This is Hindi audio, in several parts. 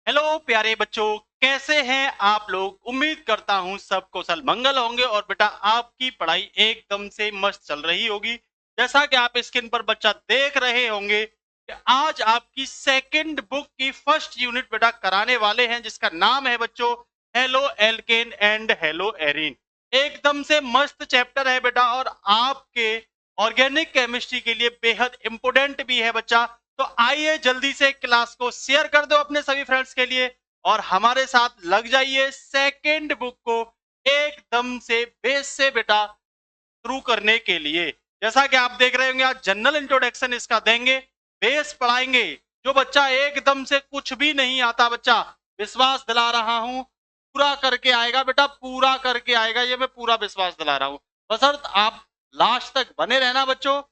हेलो प्यारे बच्चों, कैसे हैं आप लोग। उम्मीद करता हूं सब कुशल मंगल होंगे और बेटा आपकी पढ़ाई एकदम से मस्त चल रही होगी। जैसा कि आप स्क्रीन पर बच्चा देख रहे होंगे कि आज आपकी सेकंड बुक की फर्स्ट यूनिट बेटा कराने वाले हैं, जिसका नाम है बच्चों halo alkane and hello Erin. एकदम से मस्त चैप्टर है बेटा और आपके ऑर्गेनिक केमिस्ट्री के लिए बेहद इंपोर्टेंट भी है बच्चा। तो आइए जल्दी से क्लास को शेयर कर दो अपने सभी फ्रेंड्स के लिए और हमारे साथ लग जाइए सेकेंड बुक को एकदम से बेस से बेटा शुरू करने के लिए। जैसा कि आप देख रहे होंगे आज जनरल इंट्रोडक्शन इसका देंगे, बेस पढ़ाएंगे। जो बच्चा एकदम से कुछ भी नहीं आता बच्चा, विश्वास दिला रहा हूं पूरा करके आएगा बेटा, पूरा करके आएगा, ये मैं पूरा विश्वास दिला रहा हूं। बशर्त आप लास्ट तक बने रहना बच्चों।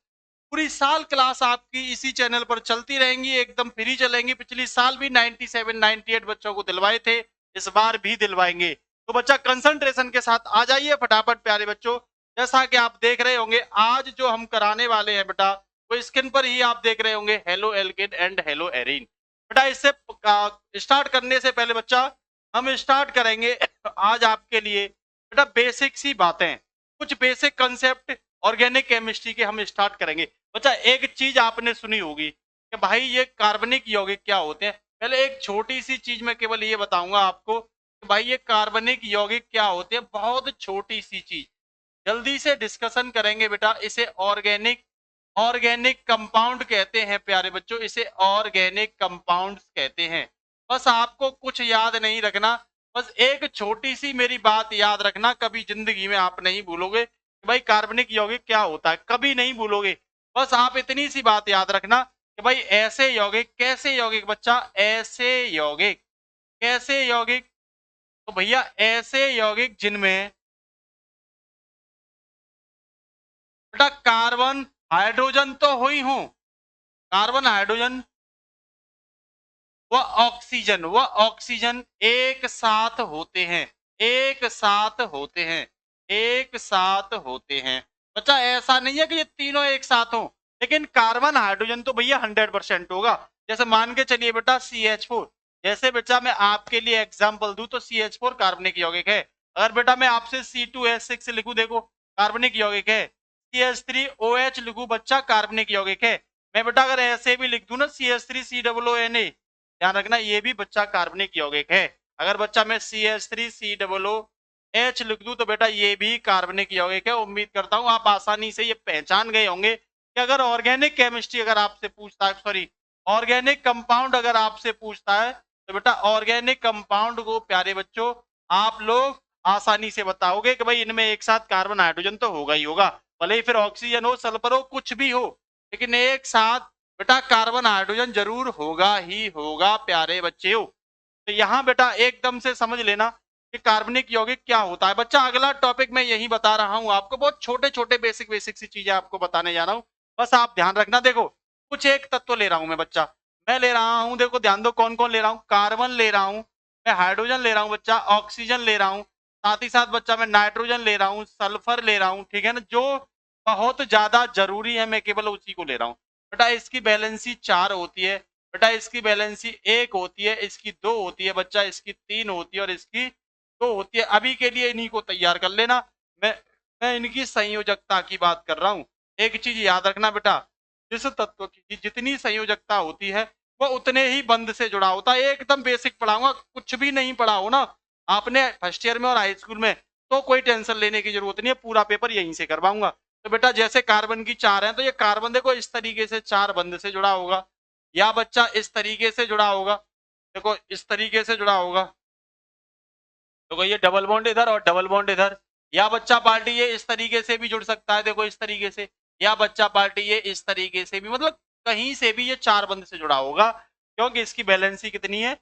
पूरी साल क्लास आपकी इसी चैनल पर चलती रहेंगी, एकदम फ्री चलेंगी। पिछली साल भी 97 98 बच्चों को दिलवाए थे, इस बार भी दिलवाएंगे। तो बच्चा कंसंट्रेशन के साथ आ जाइए फटाफट प्यारे बच्चों। जैसा कि आप देख रहे होंगे आज जो हम कराने वाले हैं बेटा, वो स्क्रीन पर ही आप देख रहे होंगे halo alkane and hello Erin. बेटा इससे स्टार्ट करने से पहले बच्चा हम स्टार्ट करेंगे आज आपके लिए बेटा बेसिक सी बातें, कुछ बेसिक कंसेप्ट ऑर्गेनिक केमिस्ट्री के हम स्टार्ट करेंगे। बच्चा एक चीज आपने सुनी होगी कि भाई ये कार्बनिक यौगिक क्या होते हैं। पहले एक छोटी सी चीज मैं केवल ये बताऊंगा आपको कि भाई ये कार्बनिक यौगिक क्या होते हैं, बहुत छोटी सी चीज जल्दी से डिस्कशन करेंगे बेटा। इसे ऑर्गेनिक ऑर्गेनिक कंपाउंड कहते हैं प्यारे बच्चों, इसे ऑर्गेनिक कंपाउंड्स कहते हैं। बस आपको कुछ याद नहीं रखना, बस एक छोटी सी मेरी बात याद रखना, कभी जिंदगी में आप नहीं भूलोगे कि भाई कार्बनिक यौगिक क्या होता है, कभी नहीं भूलोगे। बस आप इतनी सी बात याद रखना कि भाई ऐसे यौगिक, कैसे यौगिक बच्चा, ऐसे यौगिक, कैसे यौगिक, तो भैया ऐसे यौगिक जिनमें बेटा कार्बन हाइड्रोजन तो हो ही हो, कार्बन हाइड्रोजन वह ऑक्सीजन एक साथ होते हैं, एक साथ होते हैं, एक साथ होते हैं। बच्चा ऐसा नहीं है कि ये तीनों एक साथ हो, लेकिन कार्बन हाइड्रोजन तो भैया 100% होगा। जैसे मान के चलिए बेटा CH4, जैसे बेटा मैं आपके लिए एग्जांपल दूं तो CH4 कार्बनिक यौगिक है। अगर बेटा मैं आपसे C2H6 लिखूं, देखो कार्बनिक यौगिक है। CH3OH लिखूं बच्चा, कार्बनिक यौगिक है। मैं बेटा अगर ऐसे भी लिख दूं ना CH3COONA, ध्यान रखना ये भी बच्चा कार्बनिक यौगिक है। अगर बच्चा मैं CH3COOH लिख दूं तो बेटा ये भी कार्बनिक यौगिक है। उम्मीद करता हूं आप आसानी से ये पहचान गए होंगे कि अगर ऑर्गेनिक केमिस्ट्री अगर आपसे पूछता है, सॉरी ऑर्गेनिक कंपाउंड अगर आपसे पूछता है, तो बेटा ऑर्गेनिक कंपाउंड को प्यारे बच्चों आप लोग आसानी से बताओगे कि भाई इनमें एक साथ कार्बन हाइड्रोजन तो होगा ही होगा, भले ही फिर ऑक्सीजन हो, सल्फर हो, कुछ भी हो, लेकिन एक साथ बेटा कार्बन हाइड्रोजन जरूर होगा ही होगा प्यारे बच्चों। तो यहाँ बेटा एकदम से समझ लेना कि कार्बनिक यौगिक क्या होता है। बच्चा अगला टॉपिक मैं यही बता रहा हूँ आपको, बहुत छोटे छोटे बेसिक बेसिक सी चीजें आपको बताने जा रहा हूँ, बस आप ध्यान रखना। देखो कुछ एक तत्व ले रहा हूँ मैं बच्चा, मैं ले रहा हूँ, देखो ध्यान दो कौन कौन ले रहा हूँ, कार्बन ले रहा हूँ, मैं हाइड्रोजन ले रहा हूँ बच्चा, ऑक्सीजन ले रहा हूँ, साथ ही साथ बच्चा मैं नाइट्रोजन ले रहा हूँ, सल्फर ले रहा हूँ, ठीक है ना। जो बहुत ज्यादा जरूरी है मैं केवल उसी को ले रहा हूँ। बेटा इसकी बैलेंसी 4 होती है, बेटा इसकी बैलेंसी 1 होती है, इसकी 2 होती है बच्चा, इसकी 3 होती है और इसकी 2 होती है। अभी के लिए इन्हीं को तैयार कर लेना, मैं मैं इनकी संयोजकता की बात कर रहा हूँ। एक चीज याद रखना बेटा, जिस तत्व की जितनी संयोजकता होती है वो उतने ही बंध से जुड़ा होता है। एकदम बेसिक पढ़ाऊंगा, कुछ भी नहीं पढ़ा हो ना आपने फर्स्ट ईयर में और हाई स्कूल में, तो कोई टेंशन लेने की जरूरत नहीं है, पूरा पेपर यहीं से करवाऊंगा। तो बेटा जैसे कार्बन की 4 है, तो ये कार्बन देखो इस तरीके से 4 बंध से जुड़ा होगा, या बच्चा इस तरीके से जुड़ा होगा, देखो इस तरीके से जुड़ा होगा, देखो ये डबल बॉन्ड इधर और डबल बॉन्ड इधर। या बच्चा पार्टी ये इस तरीके से भी जुड़ सकता है, देखो इस तरीके से, या बच्चा पार्टी ये इस तरीके से भी, मतलब कहीं से भी ये 4 बंध से जुड़ा होगा, क्योंकि इसकी बैलेंसी कितनी है,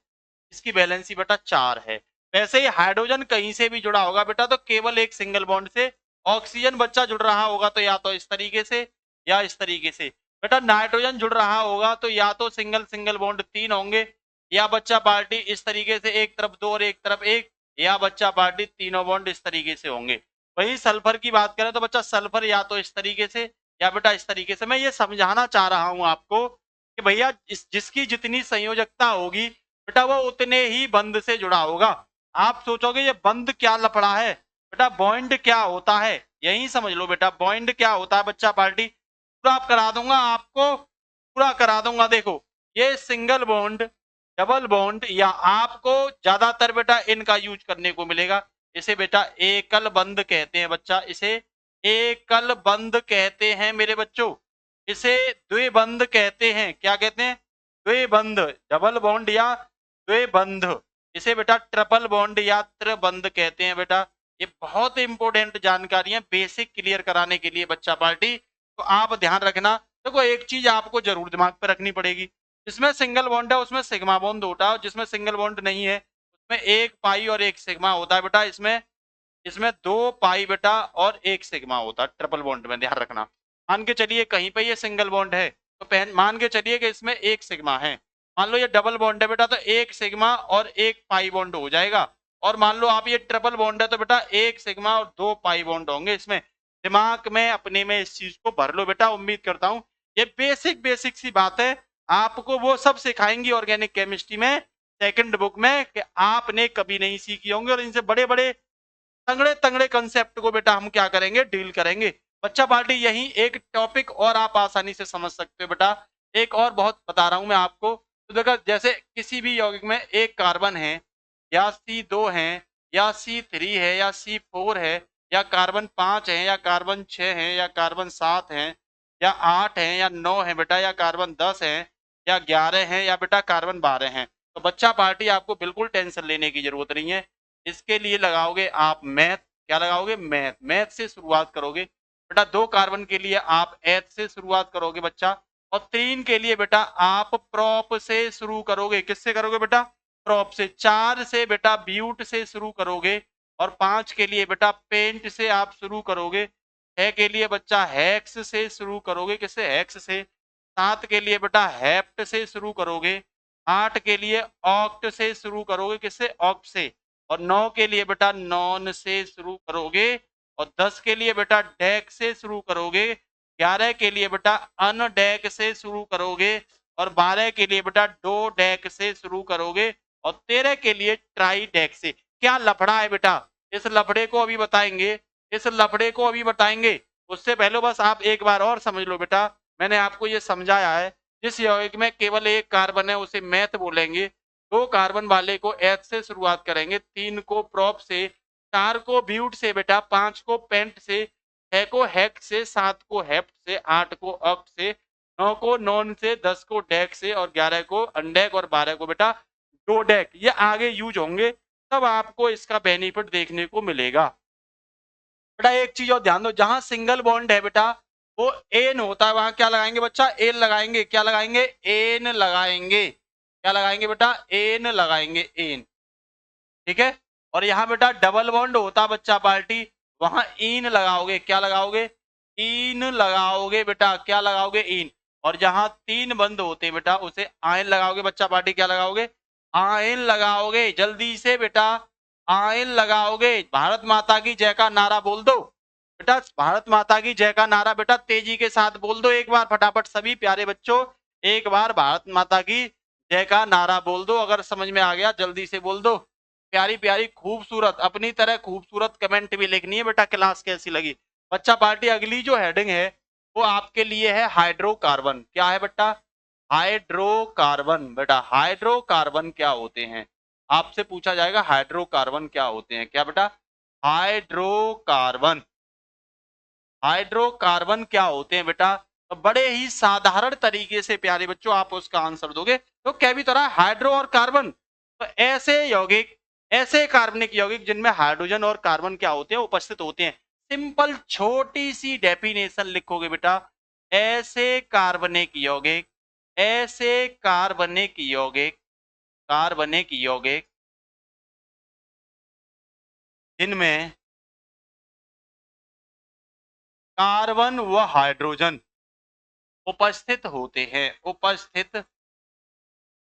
इसकी बैलेंसी बेटा 4 है। वैसे ही हाइड्रोजन कहीं से भी जुड़ा होगा बेटा, तो केवल एक सिंगल बॉन्ड से। ऑक्सीजन बच्चा जुड़ रहा होगा तो या तो इस तरीके से या इस तरीके से। बेटा नाइट्रोजन जुड़ रहा होगा तो या तो सिंगल सिंगल बॉन्ड 3 होंगे, या बच्चा पार्टी इस तरीके से एक तरफ 2 और एक तरफ 1, या बच्चा पार्टी तीनों बॉन्ड इस तरीके से होंगे। वही सल्फर की बात करें तो बच्चा सल्फर या तो इस तरीके से या बेटा इस तरीके से। मैं ये समझाना चाह रहा हूं आपको कि भैया जिसकी जितनी संयोजकता होगी बेटा वो उतने ही बंध से जुड़ा होगा। आप सोचोगे ये बंध क्या लफड़ा है, बेटा बॉन्ड क्या होता है, यही समझ लो बेटा बॉन्ड क्या होता है बच्चा पार्टी। पूरा करा दूंगा आपको, पूरा करा दूंगा। देखो ये सिंगल बॉन्ड, डबल बॉन्ड, या आपको ज्यादातर बेटा इनका यूज करने को मिलेगा। इसे बेटा एकल बंध कहते हैं बच्चा, इसे एकल बंध कहते हैं मेरे बच्चों। इसे द्विबंध कहते हैं, क्या कहते हैं, द्विबंध, डबल बॉन्ड या द्विबंध। इसे बेटा ट्रिपल बॉन्ड या त्रिबंध कहते हैं बेटा। ये बहुत इंपॉर्टेंट जानकारी है बेसिक क्लियर कराने के लिए बच्चा पार्टी, तो आप ध्यान रखना। देखो एक चीज आपको जरूर दिमाग पे रखनी पड़ेगी, जिसमें सिंगल बॉन्ड है उसमें सिग्मा बॉन्ड होता है, और जिसमें सिंगल बॉन्ड नहीं है उसमें एक पाई और एक सिग्मा होता है बेटा। इसमें इसमें 2 पाई बेटा और 1 सिग्मा होता है ट्रिपल बॉन्ड में, ध्यान रखना। मान के चलिए कहीं पे ये सिंगल बॉन्ड है तो मान के चलिए कि इसमें 1 सिग्मा है। मान लो ये डबल बॉन्ड है बेटा तो 1 सिग्मा और 1 पाई बॉन्ड हो जाएगा। और मान लो आप ये ट्रिपल बॉन्ड है तो बेटा 1 सिग्मा और 2 पाई बॉन्ड होंगे इसमें। दिमाग में अपने में इस चीज को भर लो बेटा। उम्मीद करता हूं ये बेसिक बेसिक सी बात है, आपको वो सब सिखाएंगी ऑर्गेनिक केमिस्ट्री में सेकंड बुक में कि आपने कभी नहीं सीखी होंगे, और इनसे बड़े बड़े तंगड़े तंगड़े कंसेप्ट को बेटा हम क्या करेंगे, डील करेंगे बच्चा पार्टी। यही एक टॉपिक और आप आसानी से समझ सकते हो बेटा। एक और बहुत बता रहा हूं मैं आपको, तो देखो जैसे किसी भी यौगिक में एक कार्बन है या C2 है या C3 है या C4 है या कार्बन 5 है या कार्बन 6 है या कार्बन 7 है या 8 है या 9 है बेटा, या कार्बन 10 है या 11 है या बेटा कार्बन 12 है, तो बच्चा पार्टी आपको बिल्कुल टेंशन लेने की जरूरत नहीं है। इसके लिए लगाओगे आप मैथ, क्या लगाओगे, मैथ। मैथ से शुरुआत करोगे बेटा। 2 कार्बन के लिए आप एथ से शुरुआत करोगे बच्चा, और 3 के लिए बेटा आप प्रोप से शुरू करोगे। किससे करोगे बेटा, प्रोप से। 4 से बेटा ब्यूट से शुरू करोगे, और 5 के लिए बेटा पेंट से आप शुरू करोगे। 6 के लिए बच्चा हेक्स से शुरू करोगे, किससे, हेक्स से। 7 के लिए बेटा हेप्ट से शुरू करोगे। 8 के लिए ऑक्ट से शुरू करोगे, किससे, ऑक्ट से। और 9 के लिए बेटा नॉन से शुरू करोगे, और 10 के लिए बेटा डेक से शुरू करोगे। 11 के लिए बेटा अनडेक से शुरू करोगे, और 12 के लिए बेटा डो डेक से शुरू करोगे, और 13 के लिए ट्राई डेक से। क्या लफड़ा है बेटा, इस लफड़े को अभी बताएंगे, इस लफड़े को अभी बताएंगे। उससे पहले बस आप एक बार और समझ लो बेटा, मैंने आपको ये समझाया है जिस यौगिक में केवल एक कार्बन है उसे मैथ बोलेंगे। 2 कार्बन वाले को एच से शुरुआत करेंगे, 3 को प्रोप से, 4 को ब्यूट से बेटा, 5 को पेंट से, 6 को हेक्ट से, 7 को हेप्ट से, 8 को ऑक्ट से, 9 को नॉन से, 10 को डेक से, और 11 को अनडेक, और 12 को बेटा डो डेक। ये आगे यूज होंगे तब आपको इसका बेनिफिट देखने को मिलेगा बेटा। एक चीज और ध्यान दो, जहां सिंगल बॉन्ड है बेटा वो एन होता है, वहां क्या लगाएंगे बच्चा, एन लगाएंगे। क्या लगाएंगे, एन लगाएंगे। क्या लगाएंगे बेटा, एन लगाएंगे, एन, ठीक है। और यहाँ बेटा डबल बॉन्ड होता बच्चा पार्टी, वहां इन लगाओगे। क्या लगाओगे, इन लगाओगे बेटा। क्या लगाओगे, इन। और जहां 3 बंद होते बेटा उसे आयन लगाओगे बच्चा पार्टी। क्या लगाओगे, आयन लगाओगे। जल्दी से बेटा आयन लगाओगे। भारत माता की जय का नारा बोल दो बेटा, भारत माता की जय का नारा बेटा तेजी के साथ बोल दो एक बार फटाफट सभी प्यारे बच्चों। एक बार भारत माता की जय का नारा बोल दो, अगर समझ में आ गया जल्दी से बोल दो। प्यारी प्यारी खूबसूरत, अपनी तरह खूबसूरत कमेंट भी लिखनी है बेटा, क्लास कैसी लगी बच्चा पार्टी। अगली जो हेडिंग है वो आपके लिए है हाइड्रोकार्बन। क्या है बेटा, हाइड्रोकार्बन। बेटा हाइड्रोकार्बन क्या होते हैं, आपसे पूछा जाएगा हाइड्रोकार्बन क्या होते हैं। क्या बेटा, हाइड्रोकार्बन, हाइड्रोकार्बन क्या होते हैं बेटा। तो बड़े ही साधारण तरीके से प्यारे बच्चों आप उसका आंसर दोगे। तो क्या भी तरह हाइड्रो और कार्बन, तो ऐसे यौगिक, ऐसे कार्बनिक यौगिक जिनमें हाइड्रोजन और कार्बन क्या होते हैं, उपस्थित होते हैं। सिंपल छोटी सी डेफिनेशन लिखोगे बेटा, ऐसे कार्बनिक यौगिक, ऐसे कार्बनिक यौगिक, कार्बनिक यौगिक जिनमें कार्बन व हाइड्रोजन उपस्थित होते हैं, उपस्थित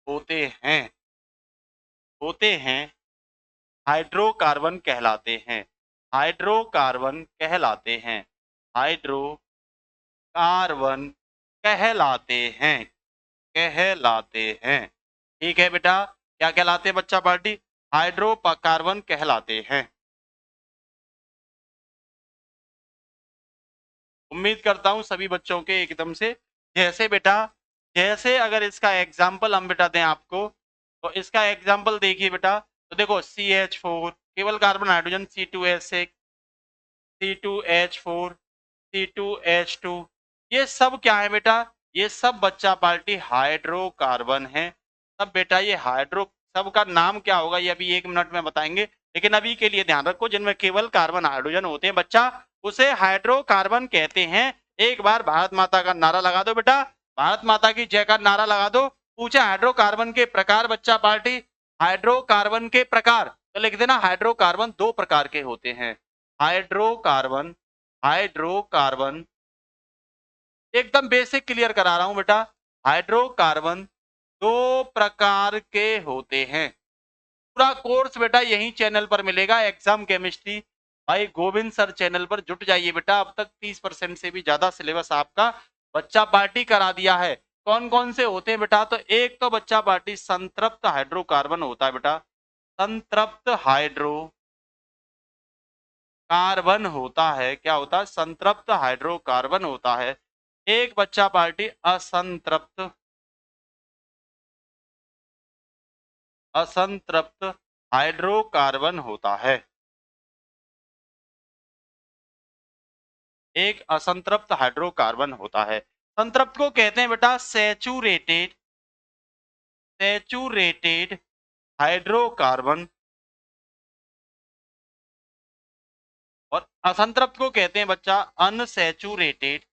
होते हैं, होते हैं, हाइड्रोकार्बन कहलाते हैं, हाइड्रोकार्बन कहलाते हैं, हाइड्रोकार्बन कहलाते हैं, कहलाते हैं। ठीक है बेटा, क्या कहलाते हैं बच्चा पार्टी? हाइड्रोकार्बन कहलाते हैं। उम्मीद करता हूं सभी बच्चों के एकदम से जैसे बेटा, जैसे अगर इसका एग्जाम्पल हम बेटा दें आपको, तो इसका एग्जाम्पल देखिए बेटा, तो देखो CH4 केवल carbon hydrogen, C2H6, C2H4, C2H2, ये सब क्या है बेटा? ये सब बच्चा पार्टी हाइड्रोकार्बन है। सब बेटा ये हाइड्रो, सब का नाम क्या होगा ये अभी 1 मिनट में बताएंगे, लेकिन अभी के लिए ध्यान रखो जिनमें केवल कार्बन हाइड्रोजन होते हैं बच्चा, उसे हाइड्रोकार्बन कहते हैं। एक बार भारत माता का नारा लगा दो बेटा, भारत माता की जय का नारा लगा दो। पूछे हाइड्रोकार्बन के प्रकार बच्चा पार्टी, हाइड्रोकार्बन के प्रकार, तो लिख देना हाइड्रोकार्बन 2 प्रकार के होते हैं। हाइड्रोकार्बन, हाइड्रोकार्बन एकदम बेसिक क्लियर करा रहा हूं बेटा, हाइड्रोकार्बन 2 प्रकार के होते हैं। पूरा कोर्स बेटा यही चैनल पर मिलेगा, एग्जाम केमिस्ट्री भाई गोविंद सर चैनल पर जुट जाइए बेटा। अब तक 30% से भी ज्यादा सिलेबस आपका बच्चा पार्टी करा दिया है। कौन कौन से होते हैं बेटा? तो एक तो बच्चा पार्टी संतृप्त हाइड्रोकार्बन होता है बेटा, संतृप्त हाइड्रो कार्बन होता है। क्या होता है? संतृप्त हाइड्रोकार्बन होता है। एक बच्चा पार्टी असंतृप्त, असंतृप्त हाइड्रोकार्बन होता है। एक असंतृप्त हाइड्रोकार्बन होता है। संतृप्त को कहते हैं बेटा सैचुरेटेड, सैचुरेटेड हाइड्रोकार्बन, और असंतृप्त को कहते हैं बच्चा अनसैचुरेटेड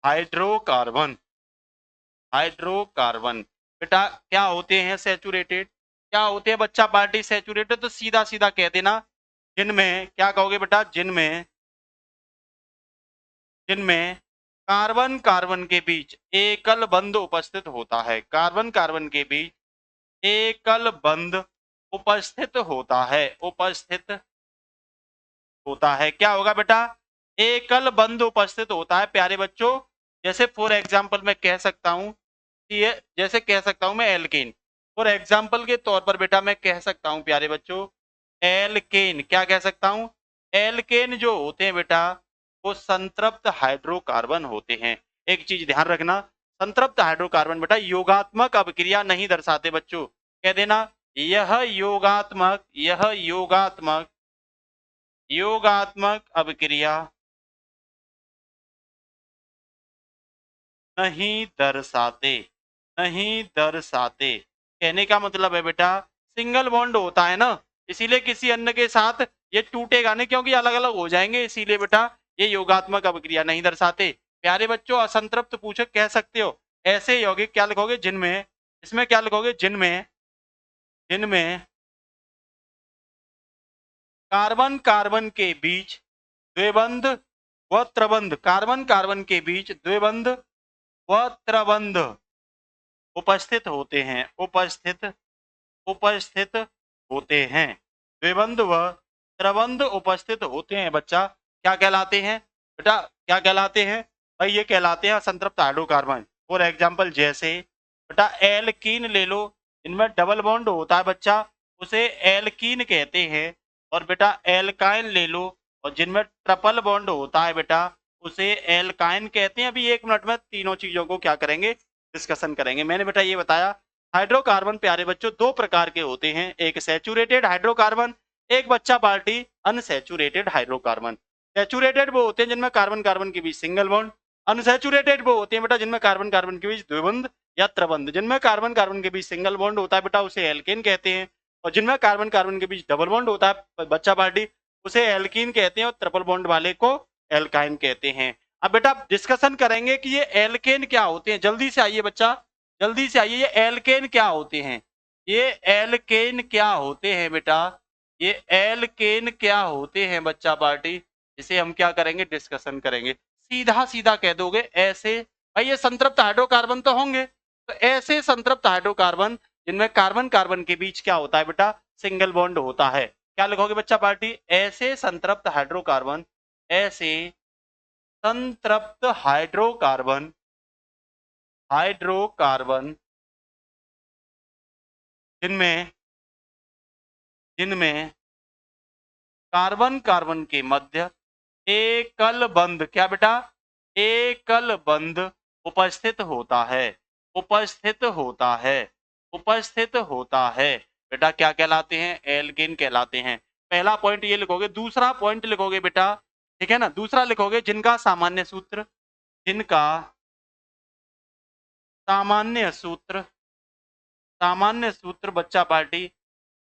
हाइड्रोकार्बन। हाइड्रोकार्बन बेटा क्या होते हैं सैचुरेटेड? क्या होते हैं बच्चा पार्टी सैचुरेटेड? तो सीधा सीधा कह देना, जिनमें क्या कहोगे बेटा? जिनमें, जिनमें कार्बन कार्बन के बीच एकल बंध उपस्थित होता है। कार्बन कार्बन के बीच एकल बंध उपस्थित होता है, उपस्थित होता है। क्या होगा बेटा? एकल बंध उपस्थित होता है प्यारे बच्चों। जैसे फॉर एग्जाम्पल मैं कह सकता हूं कि ये, जैसे कह सकता हूं मैं एल्केन, फॉर एग्जाम्पल के तौर पर बेटा मैं कह सकता हूं प्यारे बच्चों एल्केन। क्या कह सकता हूं? एल्केन जो होते हैं बेटा वो संतृप्त हाइड्रोकार्बन होते हैं। एक चीज ध्यान रखना, संतृप्त हाइड्रोकार्बन बेटा योगात्मक अभिक्रिया नहीं दर्शाते बच्चों। कह देना यह योगात्मक, यह योगात्मक, योगात्मक अभिक्रिया नहीं दर्शाते, नहीं दर्शाते। कहने का मतलब है बेटा सिंगल बॉन्ड होता है ना, इसीलिए किसी अन्य के साथ ये टूटेगा नहीं क्योंकि अलग अलग हो जाएंगे, इसीलिए बेटा ये योगात्मक अभिक्रिया नहीं दर्शाते। प्यारे बच्चों असंतृप्त पूछे कह सकते हो ऐसे यौगिक, क्या लिखोगे? जिनमें, इसमें क्या लिखोगे? जिनमें, जिनमें कार्बन कार्बन के बीच द्विबंध व त्रिबंध, कार्बन कार्बन के बीच द्विबंध व त्रिबंध उपस्थित होते हैं, उपस्थित, उपस्थित होते हैं। द्विबंध व त्रिबंध उपस्थित होते हैं बच्चा, क्या कहलाते हैं बेटा? क्या कहलाते हैं भाई? ये कहलाते हैं असंतृप्त हाइड्रोकार्बन। फॉर एग्जांपल जैसे बेटा एल्कीन ले लो, इनमें डबल बॉन्ड होता है बच्चा, उसे एल्कीन कहते हैं। और बेटा एल्काइन ले लो, और जिनमें ट्रिपल बॉन्ड होता है बेटा उसे एल्काइन कहते हैं। अभी 1 मिनट में तीनों चीजों को क्या करेंगे? डिस्कशन करेंगे। मैंने बेटा ये बताया हाइड्रोकार्बन प्यारे बच्चों 2 प्रकार के होते हैं, एक सैचुरेटेड हाइड्रोकार्बन, एक बच्चा पार्टी अनसैचुरेटेड हाइड्रोकार्बन। सैचुरेटेड वो होते हैं जिनमें कार्बन कार्बन के बीच सिंगल बॉन्ड, अनसैचुरेटेड वो होते हैं बेटा जिनमें कार्बन कार्बन के बीच द्विबंध या त्रिबंध। जिनमें कार्बन कार्बन के बीच सिंगल बॉन्ड होता है बेटा उसे एल्केन कहते हैं, और जिनमें कार्बन कार्बन के बीच डबल बॉन्ड होता है बच्चा पार्टी उसे एल्कीन कहते हैं, और ट्रिपल बॉन्ड वाले को एल्काइन कहते हैं। अब बेटा डिस्कशन करेंगे कि ये एल्केन क्या होते हैं। जल्दी से आइए बच्चा, जल्दी से आइए, ये एल्केन क्या होते हैं? ये एल्केन क्या होते हैं बेटा? ये एल्केन क्या होते हैं बच्चा पार्टी? इसे हम क्या करेंगे? डिस्कशन करेंगे। सीधा सीधा कह दोगे ऐसे भाई ये संतृप्त हाइड्रोकार्बन तो होंगे, तो ऐसे संतृप्त हाइड्रोकार्बन जिनमें कार्बन कार्बन के बीच क्या होता है बेटा? सिंगल बॉन्ड होता है। क्या लिखोगे बच्चा पार्टी? ऐसे संतृप्त हाइड्रोकार्बन, ऐसे संतृप्त हाइड्रोकार्बन, हाइड्रोकार्बन जिनमें जिनमें कार्बन कार्बन के मध्य एकल बंध, क्या बेटा, एकल बंध उपस्थित होता है, उपस्थित होता है, उपस्थित होता है बेटा, क्या कहलाते हैं, एल्केन कहलाते हैं। पहला पॉइंट ये लिखोगे। दूसरा पॉइंट लिखोगे बेटा, ठीक है ना, दूसरा लिखोगे जिनका सामान्य सूत्र, जिनका सामान्य सूत्र, सामान्य सूत्र बच्चा पार्टी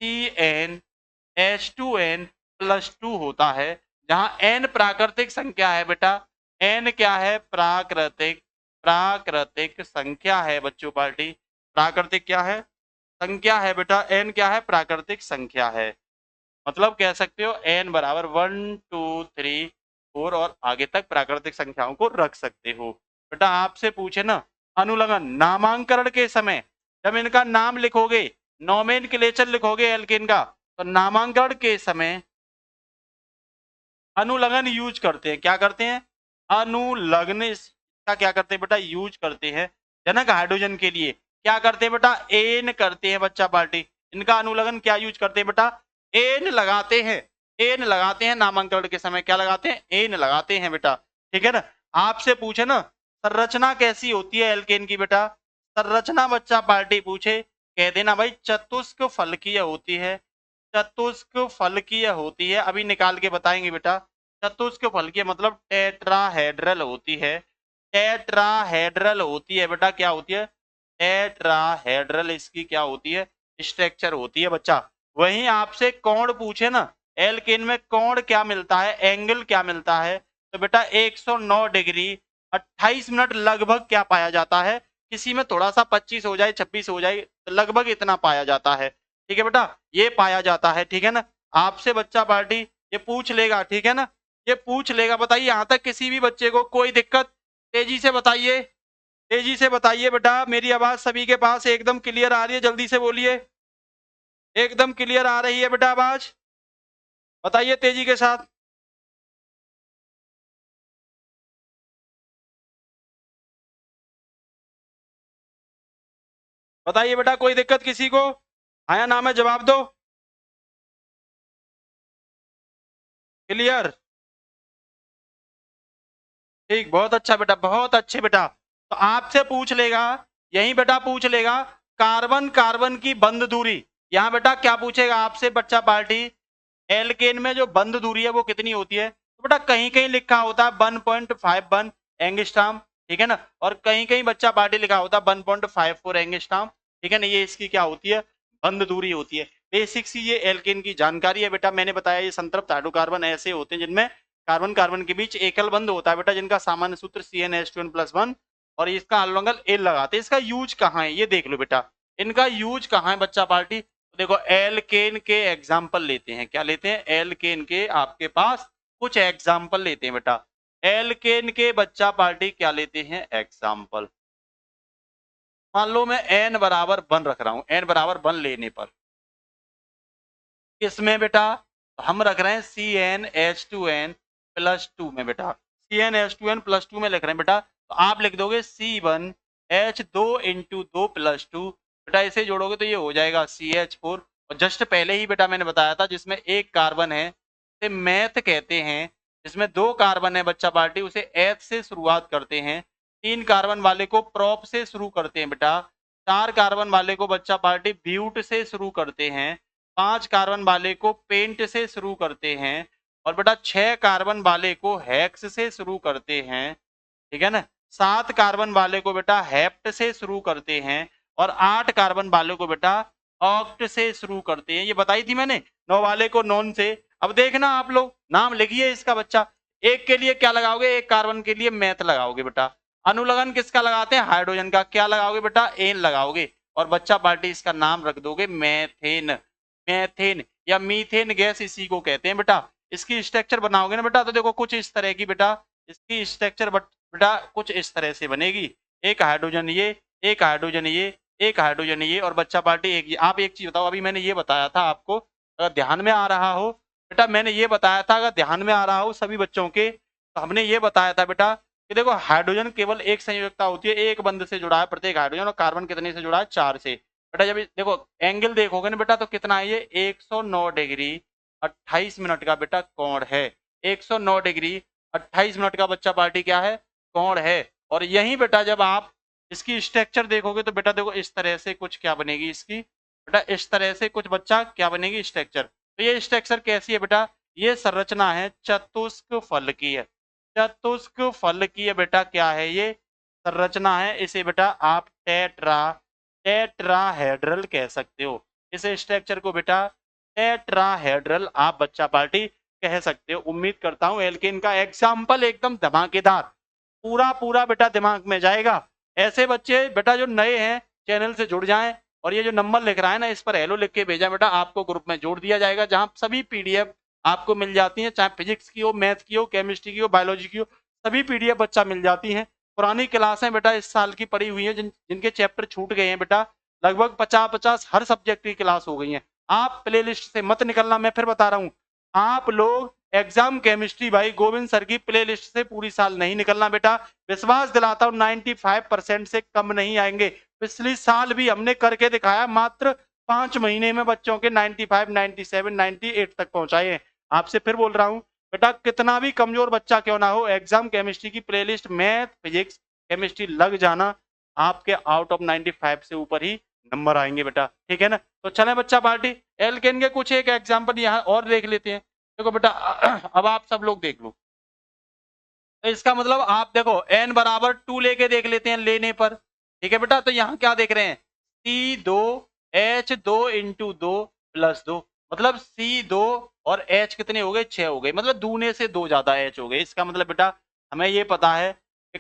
CnH2n+2 होता है, जहां n प्राकृतिक संख्या है बेटा, n क्या है, प्राकृतिक, प्राकृतिक संख्या है बच्चों पार्टी, प्राकृतिक क्या है, संख्या है बेटा, n क्या है, प्राकृतिक संख्या है। मतलब कह सकते हो n बराबर 1 2 3 4 और आगे तक प्राकृतिक संख्याओं को रख सकते हो। बेटा आपसे पूछे ना अनुलग्न, नामांकरण के समय जब इनका नाम लिखोगे, नोमेनक्लेचर लिखोगे एल्केन का, तो नामांकरण के समय अनुलग्न यूज करते हैं। क्या करते हैं, अनुलग्न इसका क्या करते हैं बेटा, यूज करते हैं। जनक हाइड्रोजन के लिए क्या करते हैं बेटा, एन करते हैं बच्चा पार्टी। इनका अनुलग्न क्या यूज करते हैं बेटा, एन लगाते हैं, एन लगाते हैं नामांकरण के समय, क्या लगाते हैं, एन लगाते हैं बेटा, ठीक है ना। आपसे पूछे ना संरचना कैसी होती है एल्केन की बेटा, संरचना बच्चा पार्टी पूछे, कह देना भाई चतुष्क फलकीय होती है, चतुष्क फलकीय होती है। अभी निकाल के बताएंगे बेटा, चतुष्क फलकीय मतलब टेट्राहेड्रल होती है, टेट्राहेड्रल होती है बेटा, क्या होती है, टेट्राहेड्रल इसकी क्या होती है, स्ट्रक्चर होती है बच्चा। वहीं आपसे कोण पूछे ना, एल्केन में कोण क्या मिलता है, एंगल क्या मिलता है, तो बेटा 109 डिग्री 28 मिनट लगभग क्या पाया जाता है, किसी में थोड़ा सा 25 हो जाए 26 हो जाए, तो लगभग इतना पाया जाता है, ठीक है बेटा, ये पाया जाता है, ठीक है ना। आपसे बच्चा पार्टी ये पूछ लेगा, ठीक है ना, ये पूछ लेगा। बताइए यहाँ तक किसी भी बच्चे को कोई दिक्कत, तेजी से बताइए, तेजी से बताइए बेटा, मेरी आवाज सभी के पास एकदम क्लियर आ रही है, जल्दी से बोलिए, एकदम क्लियर आ रही है बेटा आवाज, बताइए तेजी के साथ। बताइए बेटा कोई दिक्कत किसी को, आया नाम है जवाब दो, क्लियर, ठीक, बहुत अच्छा बेटा, बहुत अच्छे बेटा। तो आपसे पूछ लेगा, यही बेटा पूछ लेगा कार्बन कार्बन की बंध दूरी, यहाँ बेटा क्या पूछेगा आपसे बच्चा पार्टी, एल्केन में जो बंध दूरी है वो कितनी होती है, तो बेटा कहीं कहीं लिखा होता है 1.51 एंगस्ट्रॉम, ठीक है ना, और कहीं कहीं बच्चा पार्टी लिखा होता है 1.54 एंगस्ट्रॉम, ठीक है ना, ये इसकी क्या होती है, बंध दूरी होती है। बेसिक सी ये एल्केन की जानकारी है बेटा, मैंने बताया ये संतृप्त हाइड्रोकार्बन ऐसे होते हैं जिनमें कार्बन कार्बन के बीच एकल बंध होता है बेटा, जिनका सामान्य सूत्र CnH2n+1 और इसका अनुलग्न एल लगाते हैं। इसका यूज कहाँ है ये देख लो बेटा, इनका यूज कहाँ है बच्चा पार्टी, तो देखो एल्केन के एग्जाम्पल लेते हैं, क्या लेते हैं, एल्केन के आपके पास कुछ एग्जाम्पल लेते हैं बेटा, एल्केन के बच्चा पार्टी क्या लेते हैं एग्जाम्पल। मान लो मैं n बराबर 1 रख रहा हूं, n बराबर 1 लेने पर किसमें बेटा, हम रख रहे हैं CnH2n+2 में बेटा, CnH2n+2 में लिख रहे हैं बेटा, तो आप लिख दोगे C1H2 × 2+2 बेटा, इसे जोड़ोगे तो ये हो जाएगा CH4, और जस्ट पहले ही बेटा मैंने बताया था जिसमें एक कार्बन है उसे मैथ कहते हैं, जिसमें 2 कार्बन है बच्चा पार्टी उसे एथ से शुरुआत करते हैं, 3 कार्बन वाले को प्रॉप से शुरू करते हैं बेटा, 4 कार्बन वाले को बच्चा पार्टी ब्यूट से शुरू करते हैं, 5 कार्बन वाले को पेंट से शुरू करते हैं, और बेटा 6 कार्बन वाले को हेक्स से शुरू करते हैं, ठीक है ना, 7 कार्बन वाले को बेटा हेप्ट से शुरू करते हैं, और 8 कार्बन वाले को बेटा ऑक्ट से शुरू करते हैं। ये बताई थी मैंने, 9 वाले को नॉन से। अब देखना आप लोग नाम लिखिए इसका बच्चा, एक के लिए क्या लगाओगे, एक कार्बन के लिए मैथ लगाओगे बेटा, अनुलग्न किसका लगाते हैं, हाइड्रोजन का, क्या लगाओगे बेटा, एन लगाओगे, और बच्चा पार्टी इसका नाम रख दोगे मैथेन, मैथेन या मीथेन गैस इसी को कहते हैं बेटा। इसकी स्ट्रक्चर बनाओगे ना बेटा, तो देखो कुछ इस तरह की बेटा इसकी स्ट्रक्चर बेटा कुछ इस तरह से बनेगी, एक हाइड्रोजन ये, एक हाइड्रोजन ये, एक हाइड्रोजन ये, और बच्चा पार्टी एक ये। आप एक चीज बताओ, अभी मैंने ये बताया था आपको, अगर ध्यान में आ रहा हो बेटा, मैंने ये बताया था, अगर ध्यान में आ रहा हो सभी बच्चों के, तो हमने ये बताया था बेटा कि देखो हाइड्रोजन केवल एक संयोजकता होती है, एक बंध से जुड़ा है प्रत्येक हाइड्रोजन, और कार्बन कितने से जुड़ा है, 4 से बेटा जब देखो एंगल देखोगे ना बेटा तो कितना है ये 109 डिग्री 28 मिनट का बेटा कोण है। 109 डिग्री 28 मिनट का बच्चा पार्टी क्या है, कोण है। और यही बेटा जब आप इसकी स्ट्रक्चर देखोगे तो बेटा देखो इस तरह से कुछ क्या बनेगी इसकी, बेटा इस तरह से कुछ बच्चा क्या बनेगी स्ट्रक्चर। तो ये स्ट्रक्चर कैसी है बेटा, ये संरचना है चतुष्क फल की है। चतुष्क फल की है बेटा क्या है ये संरचना है। इसे बेटा आप टेट्राहेड्रल कह सकते हो। इस स्ट्रक्चर को बेटा टेट्राहेड्रल आप बच्चा पार्टी कह सकते हो। उम्मीद करता हूं एल्केन का एग्जाम्पल एकदम धमाकेदार पूरा पूरा बेटा दिमाग में जाएगा। ऐसे बच्चे बेटा जो नए हैं चैनल से जुड़ जाएं और ये जो नंबर लिख रहा है ना इस पर हेलो लिख के भेजा बेटा, आपको ग्रुप में जोड़ दिया जाएगा जहां सभी पीडीएफ आपको मिल जाती हैं, चाहे फिजिक्स की हो, मैथ की हो, केमिस्ट्री की हो, बायोलॉजी की हो, सभी पीडीएफ बच्चा मिल जाती हैं। पुरानी क्लासें बेटा इस साल की पड़ी हुई हैं, जिनके चैप्टर छूट गए हैं बेटा लगभग 50-50 हर सब्जेक्ट की क्लास हो गई है। आप प्ले लिस्ट से मत निकलना, मैं फिर बता रहा हूँ आप लोग एग्जाम केमिस्ट्री भाई गोविंद सर की प्ले लिस्ट से पूरी साल नहीं निकलना बेटा। विश्वास दिलाता हूँ 95% से कम नहीं आएंगे। पिछली साल भी हमने करके दिखाया, मात्र 5 महीने में बच्चों के 95, 97, 98 तक पहुंचाए। आपसे फिर बोल रहा हूँ बेटा कितना भी कमजोर बच्चा क्यों ना हो, एग्जाम केमिस्ट्री की प्लेलिस्ट मैथ फिजिक्स केमिस्ट्री लग जाना, आपके आउट ऑफ 95 से ऊपर ही नंबर आएंगे बेटा, ठीक है ना। तो चले बच्चा पार्टी एल्केन के कुछ एक एग्जाम्पल यहाँ और देख लेते हैं। देखो बेटा अब आप सब लोग देख लो, तो इसका मतलब आप देखो n बराबर 2 लेके देख लेते हैं लेने पर, ठीक है बेटा। तो यहाँ क्या देख रहे हैं C2 H2 इंटू 2 प्लस 2, मतलब C2 और H कितने हो गए 6 हो गए, मतलब दूने से 2 ज्यादा H हो गए। इसका मतलब बेटा हमें ये पता है कि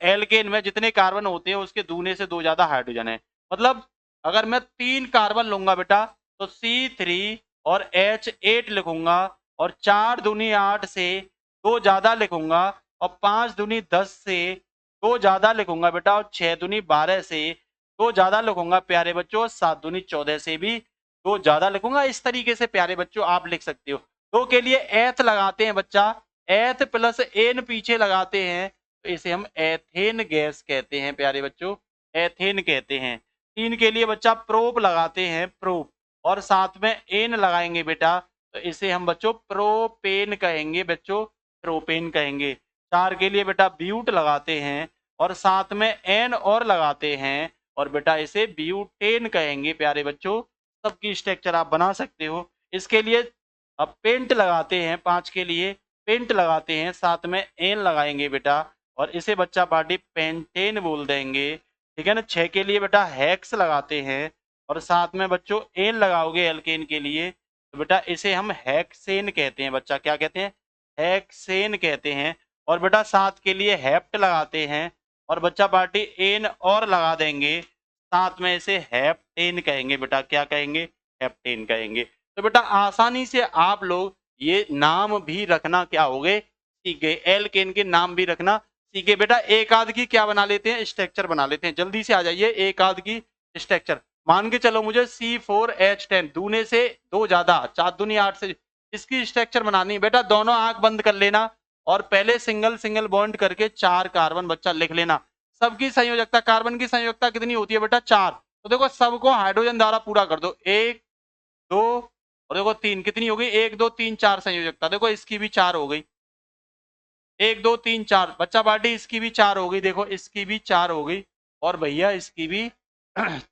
एल्केन में जितने कार्बन होते हैं उसके दूने से 2 ज्यादा हाइड्रोजन है। मतलब अगर मैं 3 कार्बन लूंगा बेटा तो C3 और H8 लिखूंगा, और 4 दूनी 8 से 2 ज्यादा लिखूंगा, और 5 दूनी 10 से 2 ज्यादा लिखूंगा बेटा, और 6 दूनी 12 से 2 ज्यादा लिखूंगा प्यारे बच्चों, 7 दूनी 14 से भी 2 ज्यादा लिखूंगा। इस तरीके से प्यारे बच्चों आप लिख सकते हो। 2 के लिए एथ लगाते हैं बच्चा, एथ प्लस एन पीछे लगाते हैं तो इसे हम एथेन गैस कहते हैं प्यारे बच्चों, एथेन कहते हैं। 3 के लिए बच्चा प्रोप लगाते हैं, प्रोप, और साथ में एन लगाएंगे बेटा तो इसे हम बच्चों प्रोपेन कहेंगे बच्चों, प्रोपेन कहेंगे। 4 के लिए बेटा ब्यूट लगाते हैं और साथ में एन और लगाते हैं और बेटा इसे ब्यूटेन कहेंगे प्यारे बच्चों। सबकी स्ट्रक्चर आप बना सकते हो। इसके लिए अब पेंट लगाते हैं, 5 के लिए पेंट लगाते हैं, साथ में एन लगाएंगे बेटा और इसे बच्चा पार्टी पेंटेन बोल देंगे, ठीक है ना। 6 के लिए बेटा हेक्स लगाते हैं और साथ में बच्चों एन लगाओगे एल्केन के लिए तो बेटा इसे हम हेक्सेन कहते हैं बच्चा, क्या कहते हैं, हेक्सेन कहते हैं। और बेटा 7 के लिए हेप्ट लगाते हैं और बच्चा पार्टी एन और लगा देंगे, साथ में इसे हेप्टेन कहेंगे बेटा, क्या कहेंगे, हेप्टेन कहेंगे। तो बेटा आसानी से आप लोग ये नाम भी रखना क्या हो गए सीख गए, एल्केन के नाम भी रखना सीख गए बेटा। एक आध की क्या बना लेते हैं, स्ट्रक्चर बना लेते हैं, जल्दी से आ जाइए। एक आध की स्ट्रक्चर मान के चलो मुझे C4H10 दूने से 2 ज्यादा, 4 दूनी 8 से, इसकी स्ट्रक्चर बनानी है बेटा। दोनों आंख बंद कर लेना और पहले सिंगल सिंगल बॉन्ड करके 4 कार्बन बच्चा लिख लेना। सबकी संयोजकता, कार्बन की संयोजकता कितनी होती है बेटा 4। तो देखो सबको हाइड्रोजन द्वारा पूरा कर दो, 1 2 और देखो 3, कितनी हो गई 1 2 3 4 संयोजकता। देखो इसकी भी 4 हो गई, 1 2 3 4 बच्चा पार्टी, इसकी भी 4 हो गई, देखो इसकी भी 4 हो गई और भैया इसकी भी